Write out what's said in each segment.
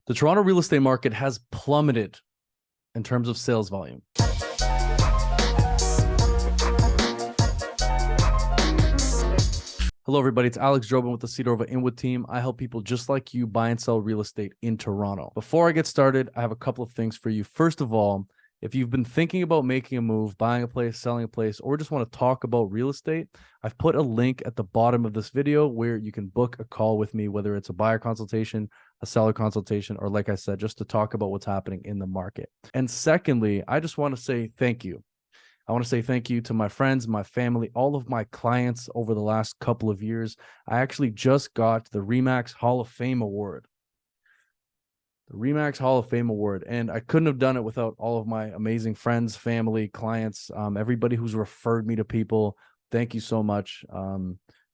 The Toronto real estate market has plummeted in terms of sales volume. Hello, everybody. It's Alex Drobin with the Cedar Inwood team. I help people just like you buy and sell real estate in Toronto. Before I get started, I have a couple of things for you. First of all, if you've been thinking about making a move, buying a place, selling a place, or just want to talk about real estate, I've put a link at the bottom of this video where you can book a call with me, whether it's a buyer consultation, a seller consultation, or like I said, just to talk about what's happening in the market. And secondly, I just want to say thank you. I want to say thank you to my friends, my family, all of my clients over the last couple of years. I actually just got the RE/MAX Hall of Fame Award. The RE/MAX Hall of Fame Award. And I couldn't have done it without all of my amazing friends, family, clients, everybody who's referred me to people. Thank you so much.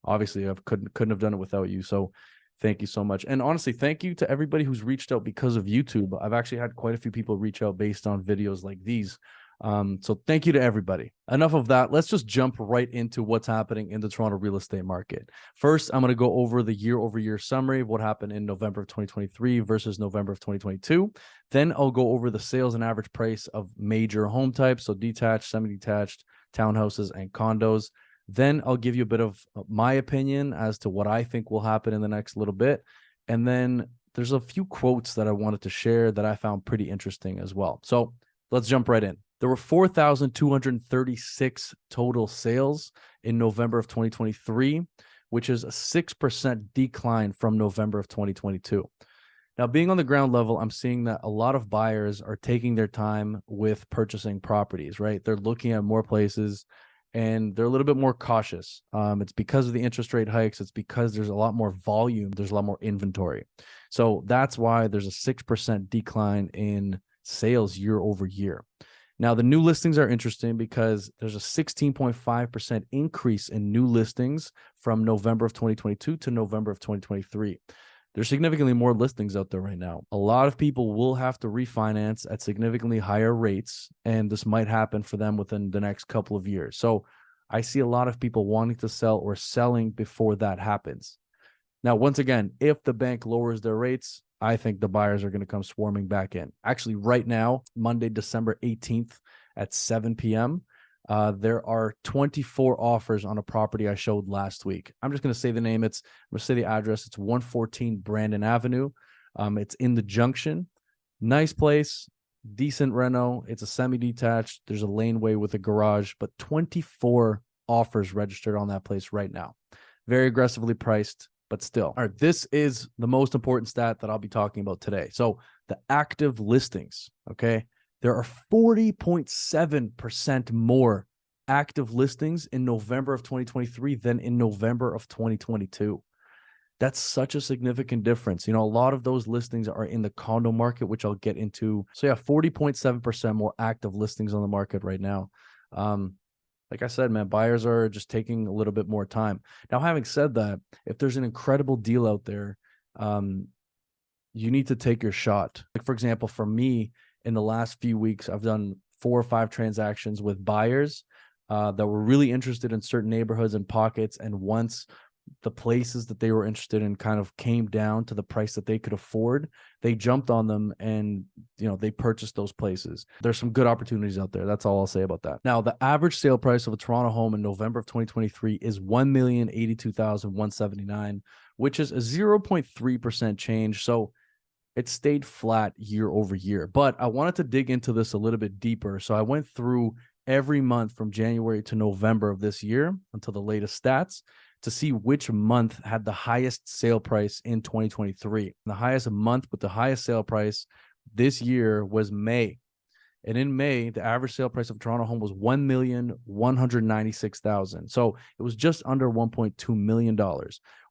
Obviously, I couldn't have done it without you. So thank you so much. And honestly, thank you to everybody who's reached out because of YouTube. I've actually had quite a few people reach out based on videos like these. So thank you to everybody. Enough of that. Let's just jump right into what's happening in the Toronto real estate market. First, I'm going to go over the year-over-year summary of what happened in November of 2023 versus November of 2022. Then I'll go over the sales and average price of major home types, so detached, semi-detached, townhouses, and condos. Then I'll give you a bit of my opinion as to what I think will happen in the next little bit. And then there's a few quotes that I wanted to share that I found pretty interesting as well. So let's jump right in. There were 4,236 total sales in November of 2023, which is a 6% decline from November of 2022. Now, being on the ground level, I'm seeing that a lot of buyers are taking their time with purchasing properties, right? They're looking at more places and they're a little bit more cautious. It's because of the interest rate hikes. It's because there's a lot more volume. There's a lot more inventory. So that's why there's a 6% decline in sales year over year. Now, the new listings are interesting because there's a 16.5% increase in new listings from November of 2022 to November of 2023. There's significantly more listings out there right now. A lot of people will have to refinance at significantly higher rates, and this might happen for them within the next couple of years. So I see a lot of people wanting to sell or selling before that happens. Now, once again, if the bank lowers their rates, I think the buyers are going to come swarming back in. Actually, right now, Monday, December 18th at 7 p.m., there are 24 offers on a property I showed last week. I'm just going to say the name. I'm going to say the address. It's 114 Brandon Avenue. It's in the Junction. Nice place, decent reno. It's a semi-detached. There's a laneway with a garage, but 24 offers registered on that place right now. Very aggressively priced. But still, all right, this is the most important stat that I'll be talking about today. So the active listings, okay? There are 40.7% more active listings in November of 2023 than in November of 2022. That's such a significant difference. You know, a lot of those listings are in the condo market, which I'll get into. So yeah, 40.7% more active listings on the market right now. Like I said, man, buyers are just taking a little bit more time. Now, having said that, if there's an incredible deal out there, you need to take your shot. Like, for example, for me, in the last few weeks, I've done 4 or 5 transactions with buyers that were really interested in certain neighborhoods and pockets. And once the places that they were interested in kind of came down to the price that they could afford, they jumped on them and, you know, they purchased those places. There's some good opportunities out there. That's all I'll say about that. Now, the average sale price of a Toronto home in November of 2023 is $1,082,179, which is a 0.3% change. So it stayed flat year over year. But I wanted to dig into this a little bit deeper. So I went through every month from January to November of this year until the latest stats to see which month had the highest sale price in 2023. The highest month with the highest sale price this year was May. And in May, the average sale price of a Toronto home was $1,196,000. So it was just under $1.2 million.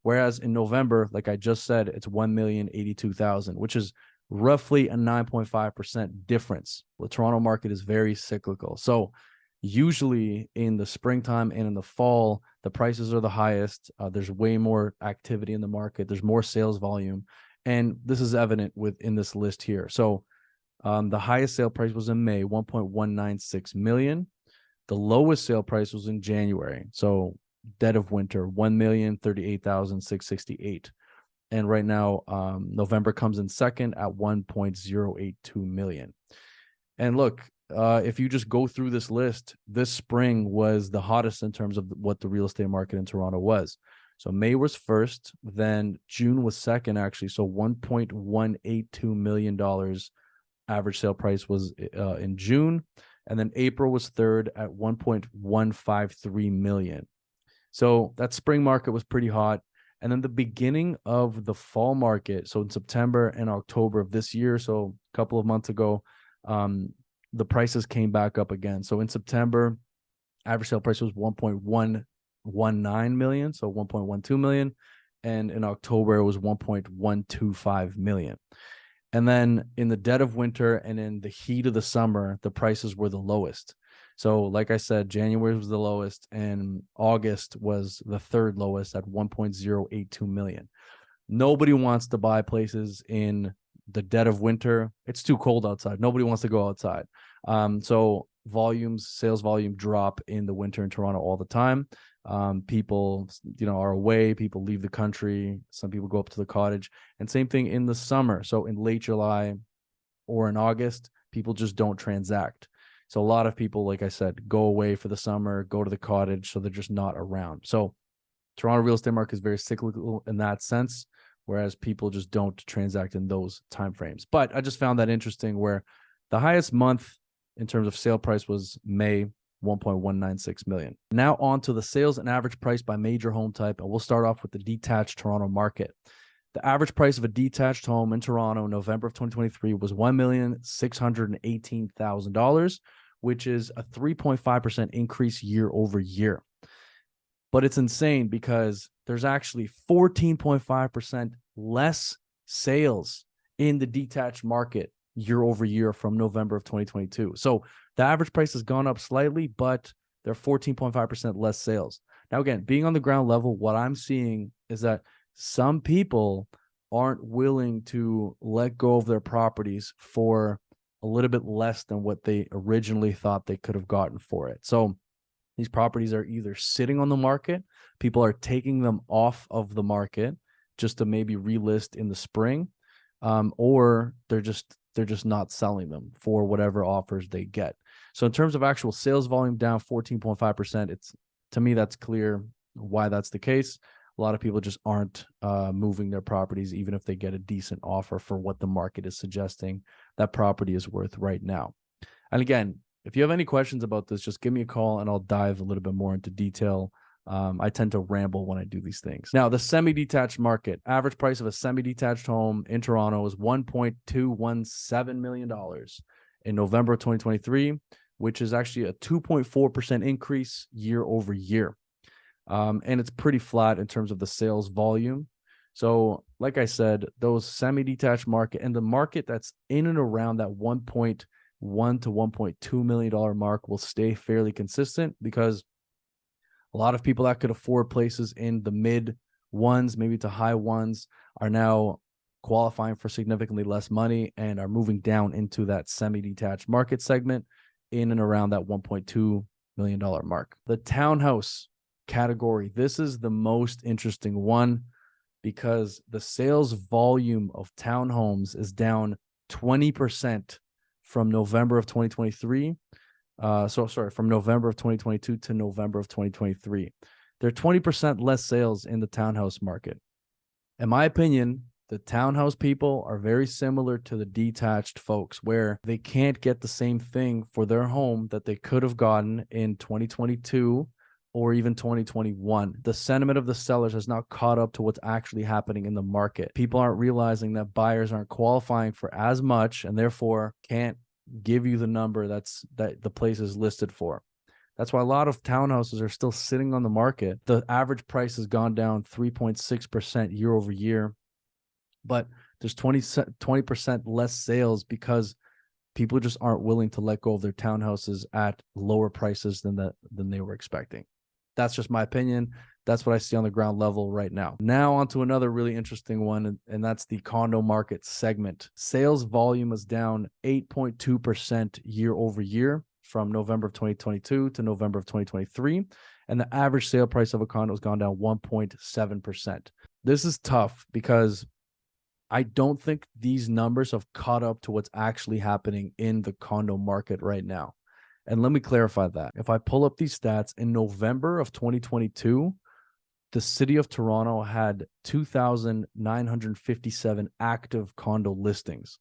Whereas in November, like I just said, it's $1,082,000, which is roughly a 9.5% difference. The Toronto market is very cyclical. So usually in the springtime and in the fall, the prices are the highest. There's way more activity in the market. There's more sales volume. And this is evident within this list here. So the highest sale price was in May, 1.196 million. The lowest sale price was in January. So dead of winter, 1,038,668. And right now, November comes in second at 1.082 million. And look, if you just go through this list, this spring was the hottest in terms of what the real estate market in Toronto was. So May was first, then June was second, actually. So $1.182 million average sale price was in June. And then April was third at 1.153 million. So that spring market was pretty hot. And then the beginning of the fall market, so in September and October of this year, so a couple of months ago, the prices came back up again. So in September, average sale price was 1.119 million, so 1.12 million. And in October, it was 1.125 million. And then in the dead of winter and in the heat of the summer, the prices were the lowest. So like I said, January was the lowest and August was the third lowest at 1.082 million. Nobody wants to buy places in the dead of winter. It's too cold outside. Nobody wants to go outside. So sales volume drop in the winter in Toronto all the time. People, are away. People leave the country. Some people go up to the cottage, and same thing in the summer. So in late July or in August, people just don't transact. So a lot of people, like I said, go away for the summer, go to the cottage. So they're just not around. So Toronto real estate market is very cyclical in that sense, whereas people just don't transact in those timeframes. But I just found that interesting, where the highest month in terms of sale price was May, 1.196 million. Now on to the sales and average price by major home type, and we'll start off with the detached Toronto market. The average price of a detached home in Toronto in November of 2023 was $1,618,000, which is a 3.5% increase year over year. But it's insane because there's actually 14.5% less sales in the detached market year over year from November of 2022. So the average price has gone up slightly, but there are 14.5% less sales. Now, again, being on the ground level, what I'm seeing is that some people aren't willing to let go of their properties for a little bit less than what they originally thought they could have gotten for it. So these properties are either sitting on the market, people are taking them off of the market just to maybe relist in the spring, or they're just not selling them for whatever offers they get. So in terms of actual sales volume down 14.5%, to me, that's clear why that's the case. A lot of people just aren't moving their properties, even if they get a decent offer for what the market is suggesting that property is worth right now. And again, if you have any questions about this, just give me a call and I'll dive a little bit more into detail. I tend to ramble when I do these things. Now, the semi-detached market, average price of a semi-detached home in Toronto is $1.217 million in November of 2023, which is actually a 2.4% increase year over year. And it's pretty flat in terms of the sales volume. So like I said, those semi-detached market and the market that's in and around that $1.1 to $1.2 million mark will stay fairly consistent, because a lot of people that could afford places in the mid ones, maybe to high ones, are now qualifying for significantly less money and are moving down into that semi-detached market segment in and around that $1.2 million mark. The townhouse category, this is the most interesting one, because the sales volume of townhomes is down 20% from November of 2023. From November of 2022 to November of 2023. There are 20% less sales in the townhouse market. In my opinion, the townhouse people are very similar to the detached folks, where they can't get the same thing for their home that they could have gotten in 2022 or even 2021. The sentiment of the sellers has not caught up to what's actually happening in the market. People aren't realizing that buyers aren't qualifying for as much and therefore can't give you the number that the place is listed for. That's why a lot of townhouses are still sitting on the market. The average price has gone down 3.6% year over year, but there's 20% less sales because people just aren't willing to let go of their townhouses at lower prices than they were expecting. That's just my opinion. That's what I see on the ground level right now. Now on to another really interesting one, and that's the condo market segment. Sales volume is down 8.2% year over year from November of 2022 to November of 2023. And the average sale price of a condo has gone down 1.7%. This is tough because I don't think these numbers have caught up to what's actually happening in the condo market right now. And let me clarify that. If I pull up these stats in November of 2022, the city of Toronto had 2,957 active condo listings.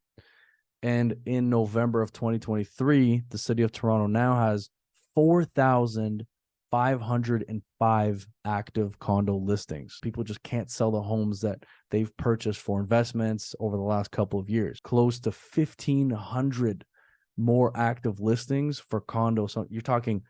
And in November of 2023, the city of Toronto now has 4,505 active condo listings. People just can't sell the homes that they've purchased for investments over the last couple of years. Close to 1,500 more active listings for condos. So you're talking,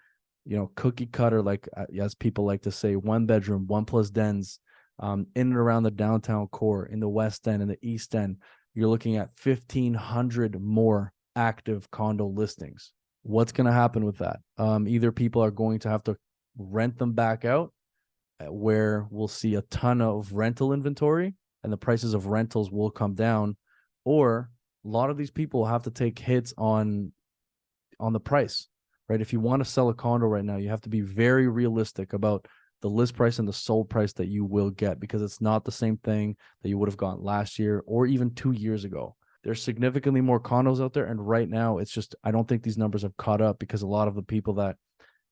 cookie cutter, like as people like to say, 1 bedroom, 1+ dens, in and around the downtown core, in the West End and the East End. You're looking at 1,500 more active condo listings. What's going to happen with that? Either people are going to have to rent them back out, where we'll see a ton of rental inventory and the prices of rentals will come down, or a lot of these people will have to take hits on the price, right? If you want to sell a condo right now, you have to be very realistic about the list price and the sold price that you will get, because it's not the same thing that you would have gotten last year or even 2 years ago. There's significantly more condos out there. And right now it's just, I don't think these numbers have caught up, because a lot of the people that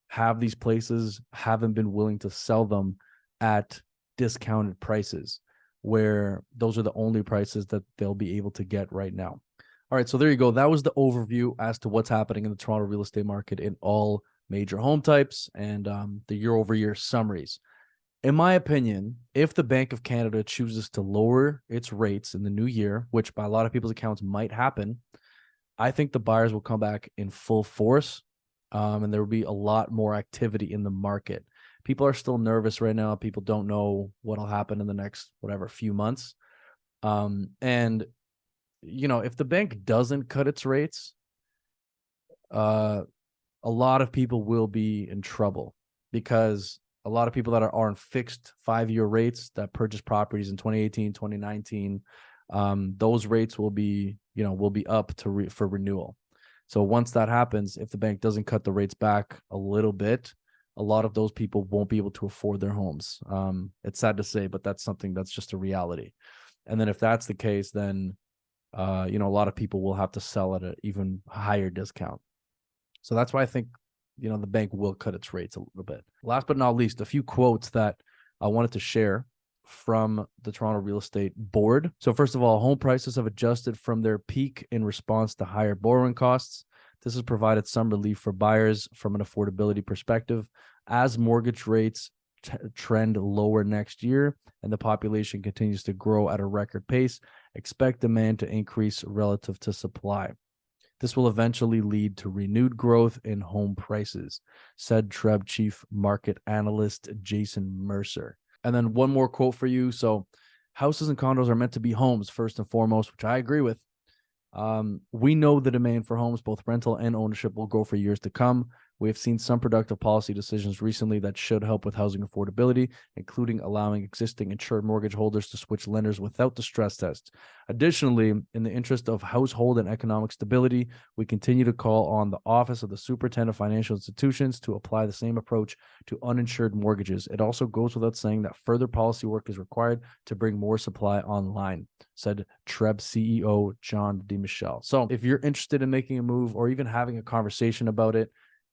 have these places haven't been willing to sell them at discounted prices, where those are the only prices that they'll be able to get right now. All right, so there you go. That was the overview as to what's happening in the Toronto real estate market in all major home types and the year-over-year summaries. In my opinion, if the Bank of Canada chooses to lower its rates in the new year, which by a lot of people's accounts might happen, I think the buyers will come back in full force, and there will be a lot more activity in the market. People are still nervous right now. People don't know what will happen in the next, few months. And, if the bank doesn't cut its rates, a lot of people will be in trouble, because a lot of people that are on fixed 5-year rates that purchased properties in 2018, 2019, those rates will be up for renewal. So once that happens, if the bank doesn't cut the rates back a little bit, a lot of those people won't be able to afford their homes. It's sad to say, but that's something that's just a reality. And then if that's the case, then a lot of people will have to sell at an even higher discount. So that's why I think, the bank will cut its rates a little bit. Last but not least, a few quotes that I wanted to share from the Toronto Real Estate Board. So first of all, home prices have adjusted from their peak in response to higher borrowing costs. This has provided some relief for buyers from an affordability perspective. As mortgage rates trend lower next year and the population continues to grow at a record pace, expect demand to increase relative to supply. This will eventually lead to renewed growth in home prices, said TREB Chief Market Analyst Jason Mercer. And then one more quote for you. So houses and condos are meant to be homes first and foremost, which I agree with. We know the demand for homes, both rental and ownership, will grow for years to come. We have seen some productive policy decisions recently that should help with housing affordability, including allowing existing insured mortgage holders to switch lenders without the stress test. Additionally, in the interest of household and economic stability, we continue to call on the Office of the Superintendent of Financial Institutions to apply the same approach to uninsured mortgages. It also goes without saying that further policy work is required to bring more supply online, said TREB CEO John DeMichel. So if you're interested in making a move or even having a conversation about it,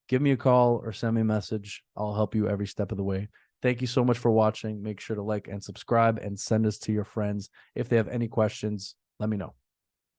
give me a call or send me a message. I'll help you every step of the way. Thank you so much for watching. Make sure to like and subscribe and send us to your friends. If they have any questions, let me know.